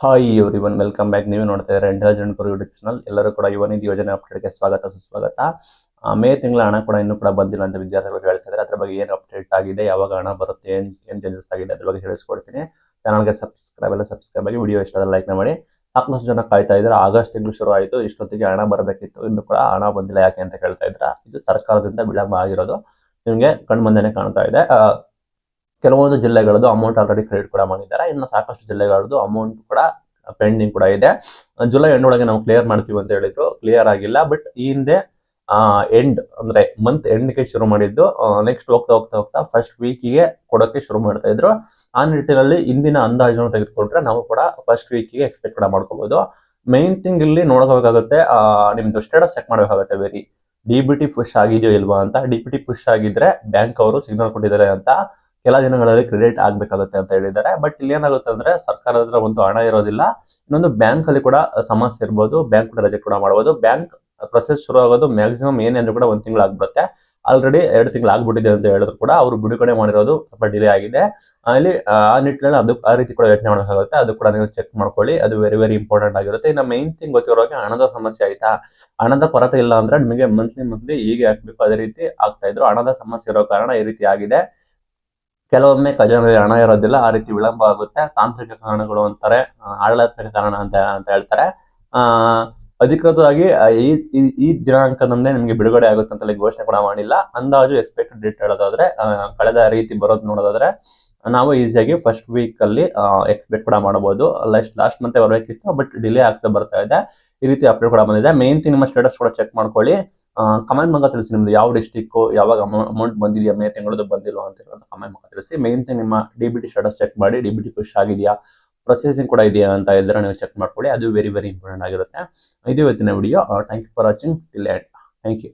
Hi everyone, welcome back. ನೀವು ನೋಡ್ತಾ ಇದ್ದಾರೆ ಇಂಟೆಲಿಜೆಂಟ್ ಗುರು ಯೂಟ್ಯೂಬ್ ಚಾನಲ್. ಎಲ್ಲರೂ ಕೂಡ ಯುವನಿಧಿ ಯೋಜನೆ ಅಪ್ಡೇಟ್ಗೆ ಸ್ವಾಗತ ಸುಸ್ವಾಗತ. ಮೇ ತಿಂಗಳ ಹಣ ಕೂಡ ಇನ್ನೂ ಕೂಡ ಬಂದಿಲ್ಲ ಅಂತ ವಿದ್ಯಾರ್ಥಿಗಳು ಹೇಳ್ತಾ ಇದ್ದಾರೆ. ಅದ್ರ ಬಗ್ಗೆ ಏನು ಅಪ್ಡೇಟ್ ಆಗಿದೆ, ಯಾವಾಗ ಹಣ ಬರುತ್ತೆ, ಏನು ಚೇಂಜಸ್ ಆಗಿದೆ ಅದ್ರ ಬಗ್ಗೆ ತಿಳಿಸ್ಕೊಡ್ತೀನಿ. ಚಾನಲ್ಗೆ ಸಬ್ಸ್ಕ್ರೈಬ್ ಆಗಿ ವಿಡಿಯೋ ಇಷ್ಟ ಲೈಕ್ ಮಾಡಿ. ಸಾಕಷ್ಟು ಜನ ಕಾಯ್ತಾ ಇದ್ದಾರೆ. ಆಗಸ್ಟ್ ತಿಂಗಳು ಶುರು ಆಯಿತು, ಇಷ್ಟೊತ್ತಿಗೆ ಹಣ ಬರಬೇಕಿತ್ತು, ಇನ್ನೂ ಕೂಡ ಹಣ ಬಂದಿಲ್ಲ, ಯಾಕೆ ಅಂತ ಕೇಳ್ತಾ ಇದ್ದಾರೆ. ಇದು ಸರ್ಕಾರದಿಂದ ವಿಳಂಬ ಆಗಿರೋದು ನಿಮಗೆ ಕಣ್ಮುಂದೆನೆ ಕಾಣ್ತಾ ಇದೆ. ಕೆಲವೊಂದು ಜಿಲ್ಲೆಗಳದ್ದು ಅಮೌಂಟ್ ಆಲ್ರೆಡಿ ಕ್ರೆಡಿಟ್ ಕೂಡ ಮಾಡಿದ್ದಾರೆ. ಇನ್ನು ಸಾಕಷ್ಟು ಜಿಲ್ಲೆಗಳದ್ದು ಅಮೌಂಟ್ ಕೂಡ ಪೆಂಡಿಂಗ್ ಕೂಡ ಇದೆ. ಜುಲೈ ಎಂಡ್ ಒಳಗೆ ನಾವು ಕ್ಲಿಯರ್ ಮಾಡ್ತೀವಿ ಅಂತ ಹೇಳಿದ್ರು, ಕ್ಲಿಯರ್ ಆಗಿಲ್ಲ. ಬಟ್ ಈ ಹಿಂದೆ ಎಂಡ್ ಅಂದ್ರೆ ಮಂತ್ ಎಂಡ್ಗೆ ಶುರು ಮಾಡಿದ್ದು, ನೆಕ್ಸ್ಟ್ ಹೋಗ್ತಾ ಹೋಗ್ತಾ ಹೋಗ್ತಾ ಫಸ್ಟ್ ವೀಕಿಗೆ ಕೊಡೋಕೆ ಶುರು ಮಾಡ್ತಾ ಇದ್ರು. ಆ ನಿಟ್ಟಿನಲ್ಲಿ ಇಂದಿನ ಅಂದಾಜನ್ನು ತೆಗೆದುಕೊಂಡ್ರೆ ನಾವು ಕೂಡ ಫಸ್ಟ್ ವೀಕಿಗೆ ಎಕ್ಸ್ಪೆಕ್ಟ್ ಕೂಡ ಮಾಡ್ಕೋಬಹುದು. ಮೈನ್ ಥಿಂಗ್ ಇಲ್ಲಿ ನೋಡ್ಕೋಬೇಕಾಗುತ್ತೆ, ನಿಮ್ದು ಸ್ಟೇಟಸ್ ಚೆಕ್ ಮಾಡಬೇಕಾಗುತ್ತೆ. ವೆರಿ DBT ಪುಷ್ ಆಗಿದೆಯೋ ಇಲ್ವಾ ಅಂತ. DBT ಪುಷ್ ಆಗಿದ್ರೆ ಬ್ಯಾಂಕ್ ಅವರು ಸಿಗ್ನಲ್ ಕೊಟ್ಟಿದ್ದಾರೆ ಅಂತ ಕೆಲ ದಿನಗಳಲ್ಲಿ ಕ್ರೆಡಿಟ್ ಆಗ್ಬೇಕಾಗುತ್ತೆ ಅಂತ ಹೇಳಿದ್ದಾರೆ. ಬಟ್ ಇಲ್ಲಿ ಏನಾಗುತ್ತೆ ಅಂದ್ರೆ ಸರ್ಕಾರದ ಹತ್ರ ಒಂದು ಹಣ ಇರೋದಿಲ್ಲ, ಇನ್ನೊಂದು ಬ್ಯಾಂಕ್ ಅಲ್ಲಿ ಕೂಡ ಸಮಸ್ಯೆ ಇರ್ಬೋದು, ಬ್ಯಾಂಕ್ ಕೂಡ ರಿಜೆಕ್ಟ್ ಕೂಡ ಮಾಡಬಹುದು. ಬ್ಯಾಂಕ್ ಪ್ರೊಸೆಸ್ ಶುರು ಆಗೋದು ಮ್ಯಾಕ್ಸಿಮಮ್ ಏನೇಂದ್ರೂ ಕೂಡ 1 ತಿಂಗಳು ಆಗ್ಬಿಡುತ್ತೆ. ಆಲ್ರೆಡಿ 2 ತಿಂಗಳು ಆಗ್ಬಿಟ್ಟಿದೆ ಅಂತ ಹೇಳಿದ್ರು ಕೂಡ ಅವರು ಬಿಡುಗಡೆ ಮಾಡಿರೋದು ಸ್ವಲ್ಪ ಡಿಲೇ ಆಗಿದೆ. ಅಲ್ಲಿ ಆ ನಿಟ್ಟಿನಲ್ಲಿ ಅದು ಆ ರೀತಿ ಕೂಡ ಯೋಚನೆ ಮಾಡಬೇಕಾಗುತ್ತೆ. ಅದು ಕೂಡ ನೀವು ಚೆಕ್ ಮಾಡ್ಕೊಳ್ಳಿ, ಅದು ವೆರಿ ವೆರಿ ಇಂಪಾರ್ಟೆಂಟ್ ಆಗಿರುತ್ತೆ. ಇನ್ನು ಮೈನ್ ಥಿಂಗ್ ಗೊತ್ತಿರೋಕೆ ಹಣದ ಸಮಸ್ಯೆ ಆಯ್ತಾ, ಹಣದ ಕೊರತೆ ಇಲ್ಲ ಅಂದ್ರೆ ನಿಮಗೆ ಮಂತ್ಲಿ ಹೀಗೆ ಹಾಕ್ಬೇಕು, ಅದೇ ರೀತಿ ಆಗ್ತಾ ಇದ್ರು. ಹಣದ ಸಮಸ್ಯೆ ಇರೋ ಕಾರಣ ಈ ರೀತಿ ಆಗಿದೆ. ಕೆಲವೊಮ್ಮೆ ಖಜಾನೆಯಲ್ಲಿ ಹಣ ಇರೋದಿಲ್ಲ, ಆ ರೀತಿ ವಿಳಂಬ ಆಗುತ್ತೆ. ತಾಂತ್ರಿಕ ಕಾರಣಗಳು ಅಂತಾರೆ, ಆಡಳಿತಾತ್ಮಕ ಕಾರಣ ಅಂತ ಹೇಳ್ತಾರೆ. ಆ ಅಧಿಕೃತವಾಗಿ ಈ ದಿನಾಂಕದಂದೇ ನಿಮಗೆ ಬಿಡುಗಡೆ ಆಗುತ್ತೆ ಅಂತ ಘೋಷಣೆ ಕೂಡ ಮಾಡಿಲ್ಲ. ಅಂದಾಜು ಎಕ್ಸ್ಪೆಕ್ಟೆಡ್ ಡೇಟ್ ಹೇಳೋದಾದ್ರೆ, ಕಳೆದ ರೀತಿ ಬರೋದು ನೋಡೋದಾದ್ರೆ ನಾವು ಈಸಿಯಾಗಿ ಫಸ್ಟ್ ವೀಕ್ ಅಲ್ಲಿ ಎಕ್ಸ್ಪೆಕ್ಟ್ ಕೂಡ ಮಾಡಬಹುದು. ಲಾಸ್ಟ್ ಮಂತ್ ಬರಬೇಕಿತ್ತು, ಬಟ್ ಡಿಲೇ ಆಗ್ತಾ ಬರ್ತಾ ಇದೆ. ಈ ರೀತಿ ಅಪ್ಡೇಟ್ ಕೂಡ ಬಂದಿದೆ. ಮೇನ್ ಥಿಂಗ್ ನಿಮ್ಮ ಸ್ಟೇಟಸ್ ಕೂಡ ಚೆಕ್ ಮಾಡ್ಕೊಳ್ಳಿ. ಕಮೆಂಟ್ ಮೂಲಕ ತಿಳಿಸಿ ನಿಮ್ದು ಯಾವ ಡಿಸ್ಟಿಕ್, ಯಾವಾಗ ಅಮೌಂಟ್ ಬಂದಿದೆಯಾ, ಮೇ ತಿಂಗಳದ್ದು ಬಂದಿಲ್ವಾ ಅಂತ ಕಮೆಂಟ್ ಮೂಲಕ ತಿಳಿಸಿ. ಮೇನ್ ಥಿಂಗ್ ನಿಮ್ಮ DBT ಸ್ಟೇಟಸ್ ಚೆಕ್ ಮಾಡಿ, DBT ಪುಷ್ ಆಗಿದೆಯಾ, ಪ್ರೊಸೆಸಿಂಗ್ ಕೂಡ ಇದೆಯಾ ಅಂತ ಇದ್ರೆ ನೀವು ಚೆಕ್ ಮಾಡ್ಕೊಳ್ಳಿ. ಅದು ವೆರಿ ವೆರಿ ಇಂಪಾರ್ಟೆಂಟ್ ಆಗಿರುತ್ತೆ. ಇದು ಇವತ್ತಿನ video. Thank you for watching till end. Thank you.